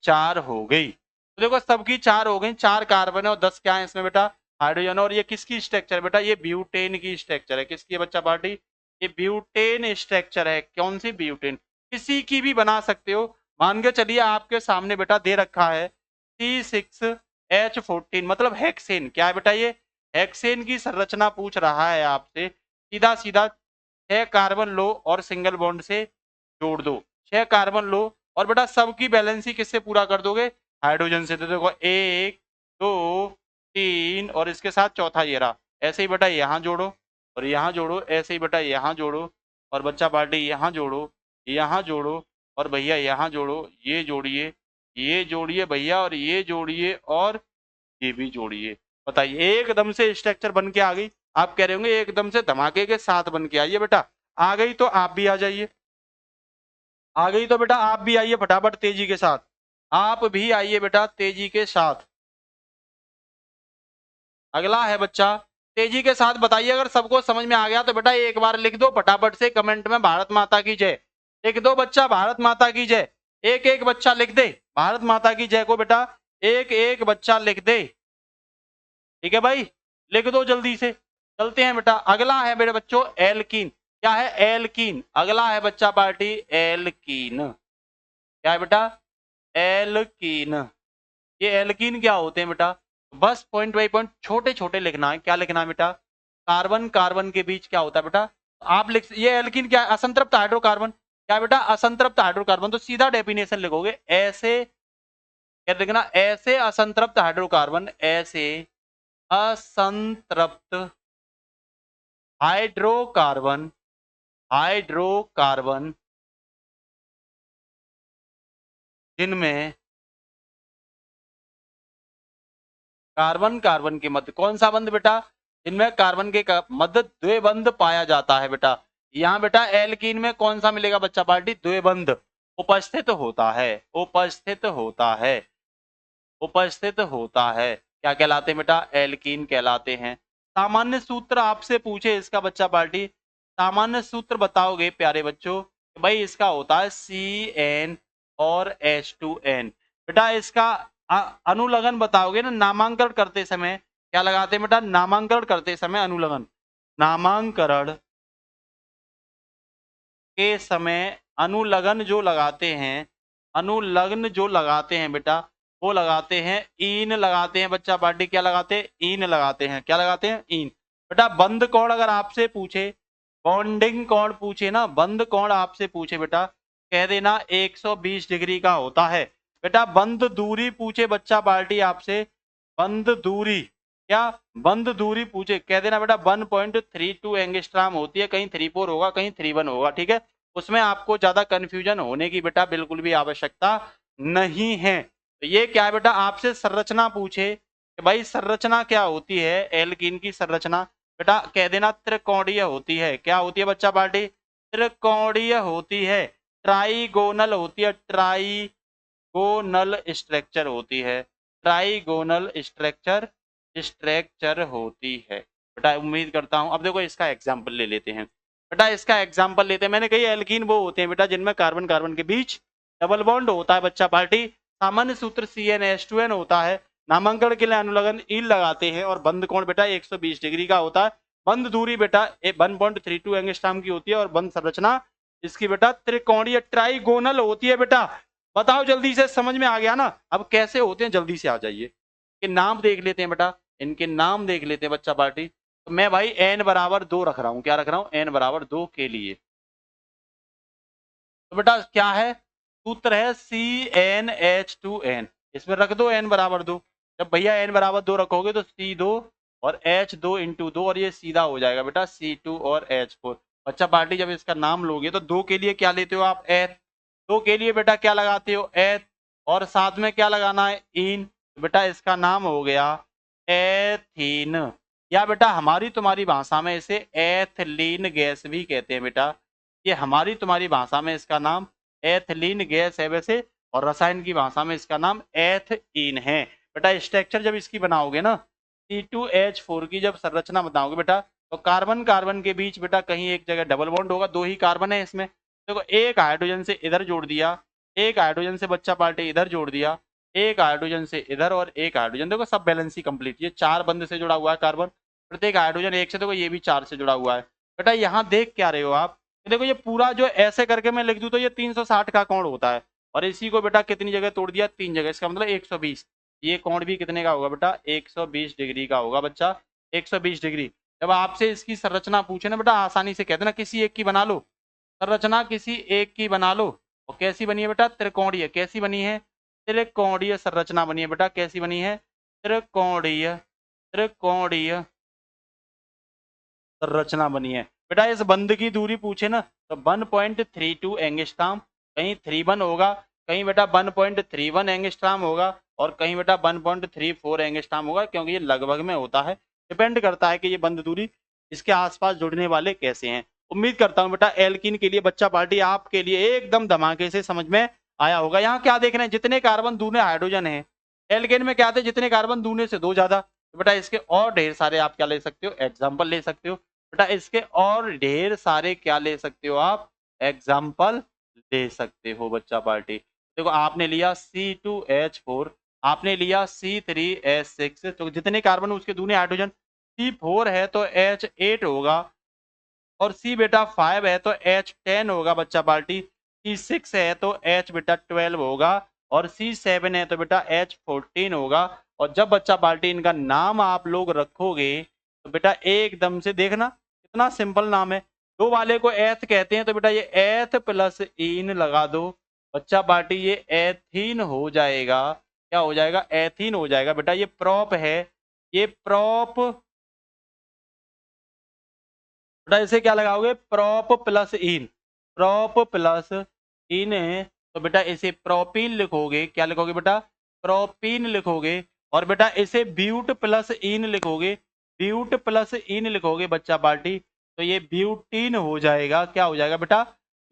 4 हो गई। तो देखो सबकी 4 हो गई, 4 कार्बन है और 10 क्या है इसमें बेटा हाइड्रोजन। और ये किसकी स्ट्रक्चर है बेटा, ये ब्यूटेन की स्ट्रक्चर है। किसकी है बच्चा पार्टी, ये ब्यूटेन स्ट्रक्चर है। कौन सी, ब्यूटेन। किसी की भी बना सकते हो। मान के चलिए आपके सामने बेटा दे रखा है C6H14 मतलब हेक्सेन, क्या है बेटा ये हेक्सेन की संरचना पूछ रहा है आपसे। सीधा सीधा 6 कार्बन लो और सिंगल बॉन्ड से जोड़ दो, 6 कार्बन लो और बेटा सबकी बैलेंसी किससे पूरा कर दोगे, हाइड्रोजन से। तो देखो 1 2 3 और इसके साथ चौथा ये रहा। ऐसे ही बेटा यहाँ जोड़ो और यहाँ जोड़ो, ऐसे ही बेटा यहाँ जोड़ो और बच्चा पार्टी यहाँ जोड़ो, यहाँ जोड़ो और भैया यहाँ जोड़ो, ये जोड़िए भैया और ये जोड़िए और ये भी जोड़िए। बताइए एकदम से स्ट्रक्चर बन के आ गई। आप कह रहे होंगे एकदम से धमाके के साथ बन के आइए, बेटा आ गई तो आप भी आ जाइए, आ गई तो बेटा आप भी आइए फटाफट तेजी के साथ। आप भी आइए बेटा तेजी के साथ। अगला है बच्चा, तेजी के साथ बताइए अगर सबको समझ में आ गया तो बेटा एक बार लिख दो फटाफट से कमेंट में भारत माता की जय। लिख दो बच्चा भारत माता की जय। एक एक बच्चा लिख दे भारत माता की जय को बेटा, एक एक बच्चा लिख दे। ठीक है भाई, लिख दो जल्दी से। चलते हैं बेटा, अगला है मेरे बच्चों एल्कीन। क्या है? एल्कीन। अगला है बच्चा पार्टी एल्कीन। क्या है बेटा? एल्कीन। ये एल्कीन क्या होते हैं बेटा? बस पॉइंट बाई पॉइंट छोटे छोटे लिखना है। क्या लिखना है बेटा? कार्बन कार्बन के बीच क्या होता है बेटा? आप लिख, ये एल्कीन क्या है? असंतृप्त हाइड्रोकार्बन। क्या है बेटा? असंतृप्त हाइड्रोकार्बन। तो सीधा डेफिनेशन लिखोगे ऐसे, क्या लिखना? ऐसे असंतृप्त हाइड्रोकार्बन, ऐसे असंतृप्त हाइड्रोकार्बन, हाइड्रोकार्बन जिनमें कार्बन कार्बन के मध्य कौन सा बंध बेटा? जिनमें कार्बन के मध्य द्विबंध पाया जाता है बेटा। यहाँ बेटा एल्कीन में कौन सा मिलेगा बच्चा पार्टी? द्विबंध उपस्थित होता है, उपस्थित होता है, उपस्थित होता है। क्या कहलाते हैं बेटा? एल्कीन कहलाते हैं। सामान्य सूत्र आपसे पूछे इसका बच्चा पार्टी, सामान्य सूत्र बताओगे प्यारे बच्चों? भाई इसका होता है CN और H2N। बेटा इसका अनुलग्न बताओगे ना, नामांकन करते समय क्या लगाते हैं बेटा? नामांकन करते समय अनुलग्न, नामांकन के समय अनुलग्न जो लगाते हैं, अनुलग्न जो लगाते हैं बेटा वो लगाते हैं ईन, लगाते हैं बच्चा पार्टी। क्या लगाते हैं? ईन लगाते हैं। क्या लगाते हैं? ईन। बेटा बंद कोण अगर आपसे पूछे, बॉन्डिंग कोण पूछे ना, बंद कोण आपसे पूछे बेटा, कह देना 120 डिग्री का होता है। बेटा बंद दूरी पूछे बच्चा पार्टी आपसे, बंद दूरी, क्या बंद दूरी पूछे, कह देना बेटा 1.32 एंगस्ट्राम होती है। कहीं 34 होगा, कहीं 31 होगा। ठीक है, उसमें आपको ज्यादा कंफ्यूजन होने की बेटा बिल्कुल भी आवश्यकता नहीं है। तो ये क्या है बेटा? आपसे संरचना पूछे कि भाई संरचना क्या होती है, एल्कीन की संरचना, बेटा कह देना त्रिकोणीय होती है। क्या होती है बच्चा पार्टी? त्रिकोणीय होती है, ट्राइगोनल होती है, ट्राइगोनल स्ट्रक्चर होती है, ट्राइगोनल स्ट्रक्चर, स्ट्रक्चर होती है। बेटा उम्मीद करता हूं, अब देखो इसका एग्जाम्पल ले लेते हैं। बेटा इसका एग्जाम्पल लेते हैं, मैंने कही एल्कीन वो होते हैं बेटा जिनमें कार्बन कार्बन के बीच डबल बॉन्ड होता है बच्चा पार्टी। सामान्य सूत्र CnH2n होता है। नामांकन के लिए अनुलग्न ईल लगाते हैं और बंद कोण बेटा 120 डिग्री का होता है। बंद दूरी बेटा 1.32 एंगस्ट्राम की होती है और बंद संरचना इसकी बेटा त्रिकोणीय ट्राइगोनल होती है। बेटा बताओ जल्दी से, समझ में आ गया ना? अब कैसे होते हैं जल्दी से आ जाइए, के नाम देख लेते हैं बेटा, इनके नाम देख लेते हैं बच्चा पार्टी। तो मैं भाई n बराबर 2 रख रहा हूं। क्या रख रहा हूं? n बराबर 2 के लिए। तो बेटा क्या है? सूत्र है CnH2n, इसमें रख दो n बराबर 2। जब भैया n बराबर 2 रखोगे तो C2 और H2 इंटू 2 और ये सीधा हो जाएगा बेटा C2 और H4। बच्चा पार्टी जब इसका नाम लोगे तो 2 के लिए क्या लेते हो आप? एथ। 2 के लिए बेटा क्या लगाते हो? एथ। और साथ में क्या लगाना है? इन। बेटा इसका नाम हो गया एथीन, या बेटा हमारी तुम्हारी भाषा में इसे एथलीन गैस भी कहते हैं बेटा। ये हमारी तुम्हारी भाषा में इसका नाम एथलीन गैस है वैसे, और रसायन की भाषा में इसका नाम एथीन है। बेटा स्ट्रक्चर जब इसकी बनाओगे ना, C2H4 की जब संरचना बनाओगे बेटा, तो कार्बन कार्बन के बीच बेटा कहीं एक जगह डबल बॉन्ड होगा, 2 ही कार्बन है इसमें। देखो एक हाइड्रोजन से इधर जोड़ दिया, एक हाइड्रोजन से बच्चा पार्टी इधर जोड़ दिया, एक हाइड्रोजन से इधर और एक हाइड्रोजन, देखो सब बैलेंस ही कंप्लीट। ये 4 बंध से जुड़ा हुआ है कार्बन, प्रत्येक हाइड्रोजन 1 से, देखो ये भी 4 से जुड़ा हुआ है। बेटा यहाँ देख क्या रहे हो आप? देखो ये पूरा जो ऐसे करके मैं लिख दूं तो ये 360 का कोण होता है, और इसी को बेटा कितनी जगह तोड़ दिया? 3 जगह, इसका मतलब 120। ये कोण भी कितने का होगा बेटा? 120 डिग्री का होगा बच्चा, 120 डिग्री। जब आपसे इसकी संरचना पूछे ना बेटा, आसानी से कह देना किसी एक की बना लो, संरचना किसी एक की बना लो। और कैसी बनी है बेटा? त्रिकोणीय। कैसी बनी है? त्रिकोणीय संरचना बनी है बेटा। कैसी बनी है? त्रिकोणीय, त्रिकोणीय संरचना बनी है। बेटा इस बंध की दूरी पूछे ना तो 1.32 एंगस्ट्राम, कहीं 31 होगा, कहीं बेटा 1.31 एंगस्ट्राम होगा, और कहीं बेटा 1.34 एंगस्ट्राम होगा, क्योंकि ये लगभग में होता है। डिपेंड करता है कि ये बंध दूरी इसके आसपास जुड़ने वाले कैसे हैं। उम्मीद करता हूं बेटा एल्कीन के लिए बच्चा पार्टी आपके लिए एकदम धमाके से समझ में आया होगा। यहाँ क्या देख रहे हैं, जितने कार्बन दूने हाइड्रोजन है, एल्केन में क्या थे, जितने कार्बन दूने से 2 ज्यादा। तो बेटा इसके और ढेर सारे आप क्या ले सकते हो, एग्जाम्पल ले सकते हो। बेटा इसके और ढेर सारे क्या ले सकते हो आप, एग्जाम्पल ले सकते हो बच्चा पार्टी। देखो आपने लिया C2H4, आपने लिया C3H6, तो जितने कार्बन उसके दूने हाइड्रोजन, C4 है तो H8 होगा, और C बेटा 5 है तो H10 होगा बच्चा पार्टी, C6 है तो H बेटा 12 होगा, और C7 है तो बेटा H14 होगा। और जब बच्चा पार्टी इनका नाम आप लोग रखोगे तो बेटा एकदम से देखना कितना सिंपल नाम है। दो वाले को एथ कहते हैं तो बेटा ये एथ प्लस इन लगा दो बच्चा पार्टी, ये एथीन हो जाएगा। क्या हो जाएगा, एथीन हो जाएगा। बेटा ये प्रॉप है, ये प्रॉप, बेटा इसे क्या लगाओगे, प्रॉप प्लस इन, प्रॉप प्लस इन है तो बेटा इसे प्रोपीन लिखोगे। क्या लिखोगे बेटा, प्रोपीन लिखोगे। और बेटा इसे ब्यूट प्लस इन लिखोगे, ब्यूट प्लस इन लिखोगे बच्चा पार्टी, तो ये ब्यूटीन हो जाएगा। क्या हो जाएगा बेटा,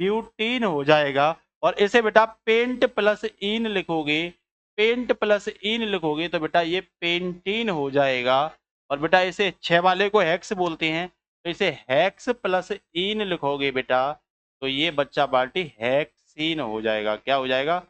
ब्यूटीन हो जाएगा। और इसे बेटा पेंट प्लस इन लिखोगे, पेंट प्लस इन लिखोगे तो बेटा ये पेंटीन हो जाएगा। और बेटा इसे 6 वाले को हेक्स बोलते हैं, तो इसे हेक्स प्लस इन लिखोगे बेटा, तो ये बच्चा पार्टी हेक्सीन हो जाएगा। क्या हो जाएगा,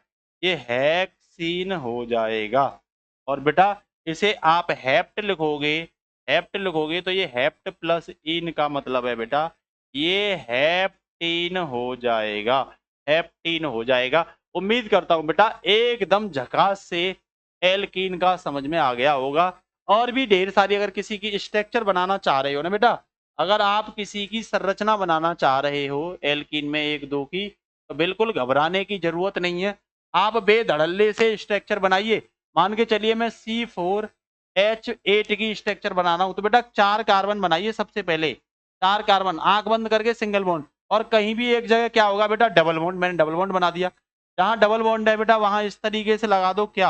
ये हेक्सीन हो जाएगा। और बेटा इसे आप हेप्ट लिखोगे, हेप्ट लिखोगे तो ये हेप्ट प्लस इन का मतलब है बेटा ये हेप्टीन हो जाएगा, हेप्टीन हो जाएगा। उम्मीद करता हूं बेटा एकदम झकास से एल्कीन का समझ में आ गया होगा। और भी ढेर सारी अगर किसी की स्ट्रक्चर बनाना चाह रहे हो ना बेटा, अगर आप किसी की संरचना बनाना चाह रहे हो एल्कीन में एक दो की, तो बिल्कुल घबराने की जरूरत नहीं है। आप बेधड़ल्ले से स्ट्रक्चर बनाइए। मान के चलिए मैं C4H8 की स्ट्रक्चर बना रहा हूं, तो बेटा 4 कार्बन बनाइए सबसे पहले, 4 कार्बन, आंख बंद करके सिंगल बॉन्ड, और कहीं भी एक जगह क्या होगा बेटा, डबल बॉन्ड। मैंने डबल बॉन्ड बना दिया, जहां डबल बॉन्ड है बेटा वहां इस तरीके से लगा दो क्या,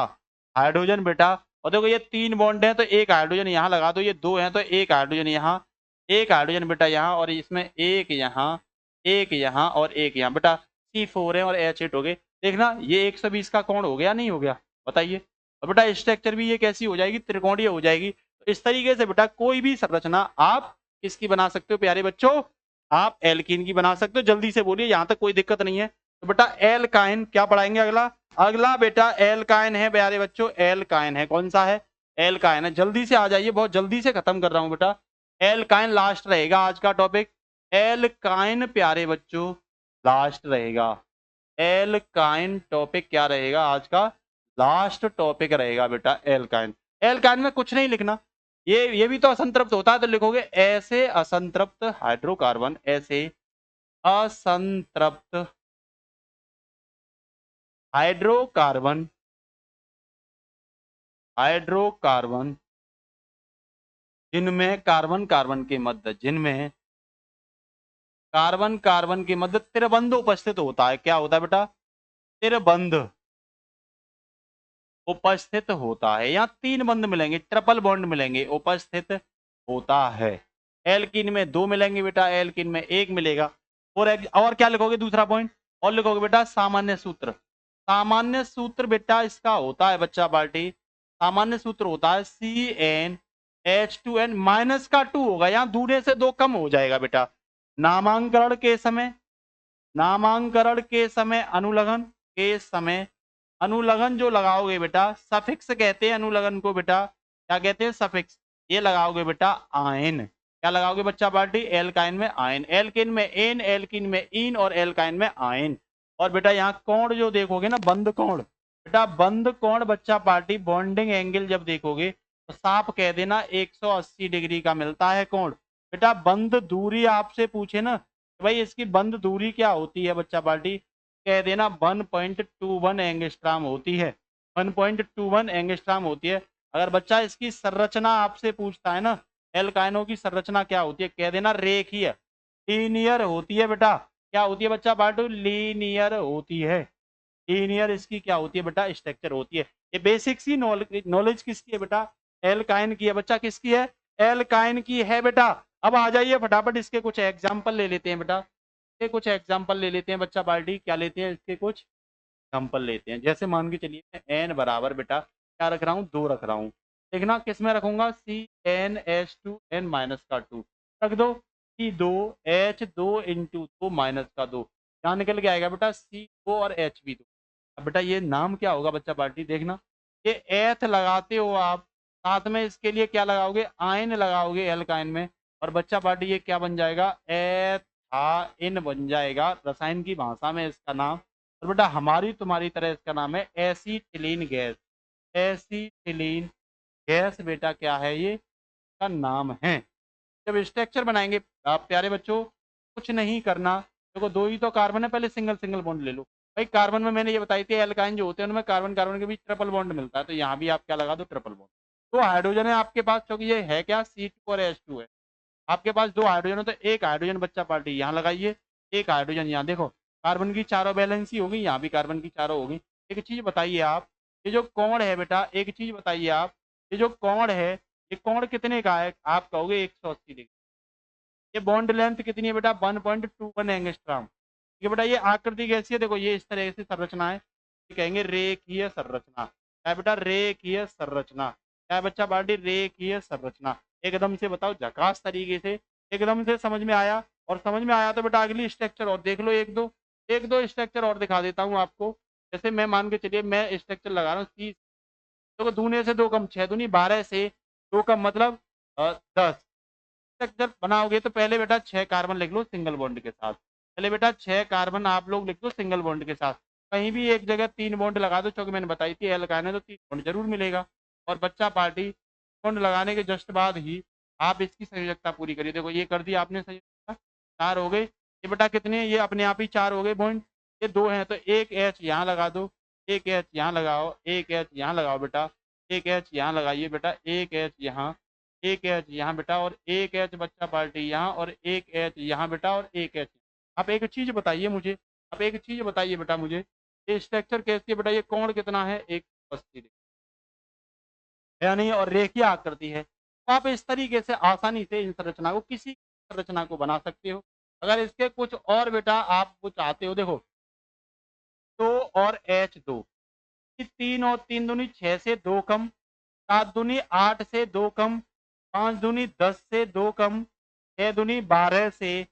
हाइड्रोजन बेटा। और देखो ये 3 बॉन्ड है तो एक हाइड्रोजन यहाँ लगा दो, ये 2 है तो एक हाइड्रोजन यहाँ, एक हाइड्रोजन बेटा यहाँ, और इसमें एक यहाँ, एक यहाँ और एक यहाँ। बेटा C4 है और H8 हो गए। देखना ये 120 का कोण हो गया नहीं हो गया, बताइए। और बेटा स्ट्रक्चर भी ये कैसी हो जाएगी, त्रिकोणीय हो जाएगी। तो इस तरीके से बेटा कोई भी संरचना आप किसकी बना सकते हो प्यारे बच्चों, आप एल्कीन की बना सकते हो। जल्दी से बोलिए, यहाँ तक कोई दिक्कत नहीं है। तो बेटा एल्काइन क्या पढ़ाएंगे अगला, अगला बेटा एल्काइन है प्यारे बच्चों, एल्काइन है। कौन सा है, एल्काइन है। जल्दी से आ जाइए, बहुत जल्दी से खत्म कर रहा हूँ बेटा। एल्काइन लास्ट रहेगा आज का टॉपिक, एल्काइन प्यारे बच्चों लास्ट रहेगा। एल्काइन टॉपिक क्या रहेगा आज का, लास्ट टॉपिक रहेगा बेटा एल्काइन। एल्काइन में कुछ नहीं लिखना, ये भी तो असंतृप्त होता है, तो लिखोगे ऐसे असंतृप्त हाइड्रोकार्बन, ऐसे असंतृप्त हाइड्रोकार्बन, हाइड्रोकार्बन जिनमें कार्बन कार्बन के मध्य, जिनमें कार्बन कार्बन के मध्य त्रिबंध उपस्थित होता है। क्या होता है बेटा, त्रिबंध उपस्थित होता है। यहाँ 3 बंध मिलेंगे, ट्रिपल बॉन्ड मिलेंगे, उपस्थित होता है। एल्किन में 2 मिलेंगे बेटा, एल्किन में 1 मिलेगा। और क्या लिखोगे दूसरा पॉइंट, और लिखोगे बेटा सामान्य सूत्र। सामान्य सूत्र बेटा इसका होता है बच्चा पार्टी, सामान्य सूत्र होता है CnH2n माइनस का 2 होगा, यहाँ दूने से 2 कम हो जाएगा बेटा। नामांकरण के समय, नामांकरण के समय, अनुलग्न के समय, अनुलग्न जो लगाओगे बेटा, सफिक्स कहते हैं अनुलग्न को बेटा, क्या कहते हैं, सफिक्स। ये लगाओगे बेटा आयन, क्या लगाओगे बच्चा पार्टी, एल्काइन में आयन, एल्किन में एन, एल्किन में इन, और एल्काइन में आयन। और बेटा यहाँ कोण जो देखोगे ना, बंद कोण बेटा, बंद कोण बच्चा पार्टी, बॉन्डिंग एंगल जब देखोगे तो साफ कह देना 180 डिग्री का मिलता है कोण। बेटा बंद दूरी आपसे पूछे ना भाई इसकी बंद दूरी क्या होती है बच्चा पार्टी, कह देना 1.21 एंगस्ट्राम होती है, 1.21 एंगस्ट्राम होती है। अगर बच्चा इसकी संरचना आपसे पूछता है ना, एल्काइनों की संरचना क्या होती है, कह देना रेखीय, लीनियर होती है बेटा। क्या होती है बच्चा पार्टी, लीनियर होती है, लीनियर इसकी क्या होती है बेटा, स्ट्रक्चर होती है। ये बेसिक सी नॉलेज किसकी है बेटा, एल्काइन की है बच्चा, किसकी है, एल्काइन की है बेटा। अब आ जाइए फटाफट इसके कुछ एग्जाम्पल ले लेते हैं बेटा, इसके कुछ एग्जाम्पल ले लेते हैं बच्चा पार्टी, क्या लेते हैं इसके कुछ एग्जाम्पल लेते हैं। जैसे मान के चलिए मैं एन बराबर बेटा क्या रख रहा हूँ, 2 रख रहा हूँ। देखना किस में रखूंगा, CnH2n-2 रख दो, C2H2 इंटू 2 माइनस का 2, यहाँ निकल के आएगा बेटा C2 और H भी 2। अब बेटा ये नाम क्या होगा बच्चा पार्टी, देखना ये एथ लगाते हो आप, साथ में इसके लिए क्या लगाओगे, आयन लगाओगे एल्काइन में, और बच्चा पार्टी ये क्या बन जाएगा, एथाइन बन जाएगा रसायन की भाषा में इसका नाम। और बेटा हमारी तुम्हारी तरह इसका नाम है एसीटिलीन गैस। एसीटिलीन गैस बेटा क्या है, ये का नाम है। जब स्ट्रक्चर बनाएंगे आप प्यारे बच्चों, कुछ नहीं करना, देखो दो ही तो कार्बन है, पहले सिंगल सिंगल बॉन्ड ले लो भाई। कार्बन में मैंने ये बताई थी एल्काइन जो होते हैं उनमें कार्बन कार्बन के बीच ट्रिपल बॉन्ड मिलता है, तो यहाँ भी आप क्या लगा दो, ट्रिपल बॉन्ड। तो हाइड्रोजन है आपके पास, क्योंकि ये है क्या, C2 और H2 है आपके पास, दो हाइड्रोजन है तो एक हाइड्रोजन बच्चा पार्टी यहाँ लगाइए, एक हाइड्रोजन यहाँ। देखो कार्बन की चारों बैलेंस ही होगी, यहाँ भी कार्बन की चारों होगी। एक चीज बताइए आप, ये जो कोण है बेटा, एक चीज बताइए आप, ये जो कोण है, ये कोण कितने का है, आप कहोगे 180 डिग्री। ये बॉन्ड लेंथ कितनी है बेटा, 1.21 एंगस्ट्रॉम। ठीक है बेटा, ये आकृति कैसी है, देखो ये इस तरह से संरचना है, ये कहेंगे रेखीय संरचना। क्या है बेटा, रेखीय संरचना। क्या है बच्चा पार्टी, रेखीय संरचना। एकदम से बताओ झकास तरीके से, एकदम से समझ में आया। और समझ में आया तो बेटा अगली स्ट्रक्चर और देख लो, एक दो स्ट्रक्चर और दिखा देता हूँ आपको। जैसे मैं मान के चलिए मैं स्ट्रक्चर लगा रहा हूँ 30, तो दूने से 2 कम 6 दूनी 12 से 2 कम मतलब 10 स्ट्रक्चर बनाओगे। तो पहले बेटा 6 कार्बन लिख लो सिंगल बॉन्ड के साथ, पहले बेटा 6 कार्बन आप लोग लिख दो सिंगल बॉन्ड के साथ। कहीं भी एक जगह 3 बॉन्ड लगा दो, क्योंकि मैंने बताई थी एल्काइन है तो 3 बॉन्ड जरूर मिलेगा। और बच्चा पार्टी बॉन्ड लगाने के जस्ट बाद ही आप इसकी संयोजकता पूरी करिए। देखो ये कर दी आपने संयोजकता, 4 हो गए। ये बेटा कितने, ये अपने आप ही 4 हो गए बॉन्ड, ये 2 हैं तो एक एच यहाँ लगा दो, एक एच यहाँ लगाओ, एक एच यहाँ लगाओ बेटा, एक एच यहाँ लगाइए बेटा, एक एच यहाँ, एक एच यहाँ बेटा, और एक एच बच्चा पार्टी यहाँ, और एक एच यहाँ बेटा, और एक एच। आप एक चीज बताइए मुझे, आप एक चीज बताइए बेटा मुझे, ये स्ट्रक्चर कैसी है बेटा, ये कोण कितना है, 180 है नहीं, और रेखीय आकृति है। तो आप इस तरीके से आसानी से इन संरचना को, किसी संरचना को बना सकते हो। अगर इसके कुछ और बेटा आप वो चाहते हो, देखो 2 और H2, 3 और 3 दूनी 6 से 2 कम, 7 दूनी 8 से 2 कम, 5 दूनी 10 से 2 कम, 6 दूनी 12 से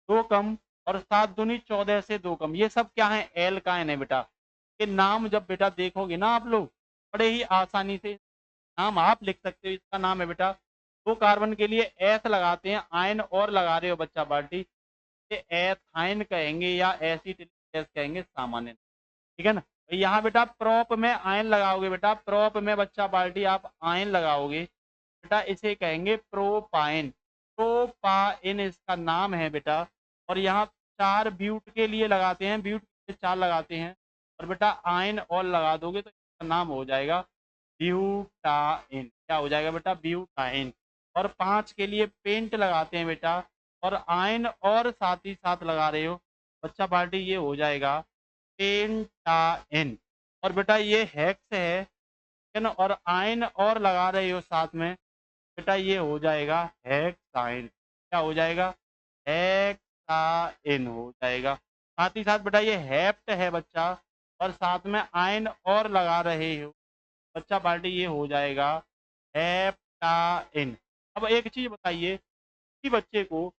2 कम, और 7 दूनी 14 से 2 कम। ये सब क्या है, एल्काइन है बेटा। ये नाम जब बेटा देखोगे ना आप लोग, बड़े ही आसानी से नाम आप लिख सकते हो। इसका नाम है बेटा, 2 कार्बन के लिए एथ लगाते हैं, आयन और लगा रहे हो बच्चा पार्टी, ये एथाइन कहेंगे या एसिटिलिक गैस कहेंगे सामान्य। ठीक है ना। तो यहाँ बेटा प्रोप में आयन लगाओगे बेटा, प्रोप में बच्चा पार्टी आप आयन लगाओगे बेटा, इसे कहेंगे प्रोपाइन। प्रोपाइन इसका नाम है बेटा। और यहाँ 4 ब्यूट के लिए लगाते हैं, ब्यूट के 4 लगाते हैं, और बेटा आयन और लगा दोगे तो इसका नाम हो जाएगा ब्यूटाइन। क्या हो जाएगा बेटा, ब्यूटाइन। और 5 के लिए पेंट लगाते हैं बेटा, और आयन और साथ ही साथ लगा रहे हो बच्चा पार्टी, ये हो जाएगा पेंटाइन। और बेटा ये हेक्स है ना, और आयन और लगा रहे हो साथ में बेटा, ये हो जाएगा हेक्साइन। क्या हो जाएगा, हेक्साइन हो जाएगा। साथ ही साथ बेटा ये हेप्ट है बच्चा, और साथ में आयन और लगा रहे हो बच्चा पार्टी, ये हो जाएगा हेप्टाइन। अब एक चीज बताइए, किसी बच्चे को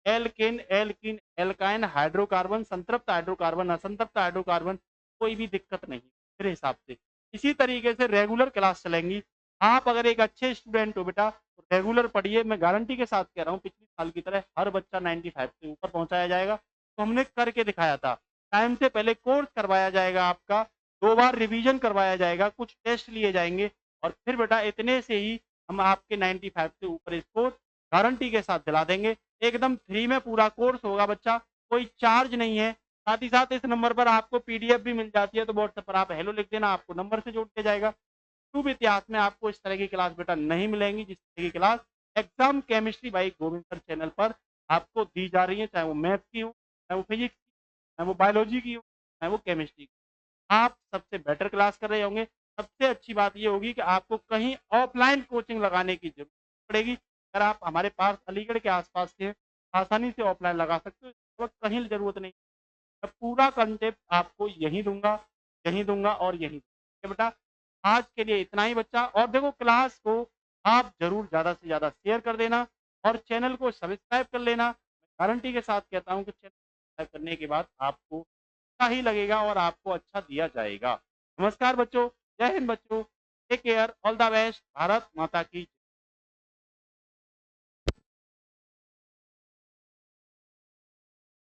एल्किन एल्किन एल्काइन हाइड्रोकार्बन, संतृप्त हाइड्रोकार्बन, असंतृप्त हाइड्रोकार्बन, कोई भी दिक्कत नहीं मेरे हिसाब से। इसी तरीके से रेगुलर क्लास चलेंगी। आप अगर एक अच्छे स्टूडेंट हो बेटा तो रेगुलर पढ़िए, मैं गारंटी के साथ कह रहा हूँ पिछले साल की तरह हर बच्चा 95 से ऊपर पहुंचाया जाएगा। तो हमने करके दिखाया था, टाइम से पहले कोर्स करवाया जाएगा आपका, 2 बार रिवीजन करवाया जाएगा, कुछ टेस्ट लिए जाएंगे, और फिर बेटा इतने से ही हम आपके 95 से ऊपर स्कोर गारंटी के साथ दिला देंगे। एकदम फ्री में पूरा कोर्स होगा बच्चा, कोई चार्ज नहीं है। साथ ही साथ इस नंबर पर आपको पीडीएफ भी मिल जाती है, तो व्हाट्सएप पर आप हेलो लिख देना, आपको नंबर से जोड़ दिया जाएगा। ट्यूब इतिहास में आपको इस तरह की क्लास बेटा नहीं मिलेंगी, जिस तरह की class exam chemistry by Govind sir channel पर आपको दी जा रही है, चाहे वो मैथ की हो, चाहे वो फिजिक्स की, चाहे वो बायोलॉजी की हो, चाहे वो केमिस्ट्री की। आप सबसे बेटर क्लास कर रहे होंगे। सबसे अच्छी बात ये होगी कि आपको कहीं ऑफलाइन कोचिंग लगाने की जरूरत पड़ेगी। अगर आप हमारे पास अलीगढ़ के आसपास के आसानी से ऑफलाइन लगा सकते हो, इस वक्त कहीं जरूरत नहीं। मैं पूरा कंटेंट आपको यहीं दूंगा, यहीं दूंगा और यहीं दूंगा। बेटा आज के लिए इतना ही बच्चा, और देखो क्लास को आप जरूर ज़्यादा से ज़्यादा शेयर कर देना और चैनल को सब्सक्राइब कर लेना। गारंटी के साथ कहता हूँ कि चैनल सब्सक्राइब करने के बाद आपको अच्छा ही लगेगा और आपको अच्छा दिया जाएगा। नमस्कार बच्चों, जय हिंद बच्चों, take care, all the best, Bharat माता की।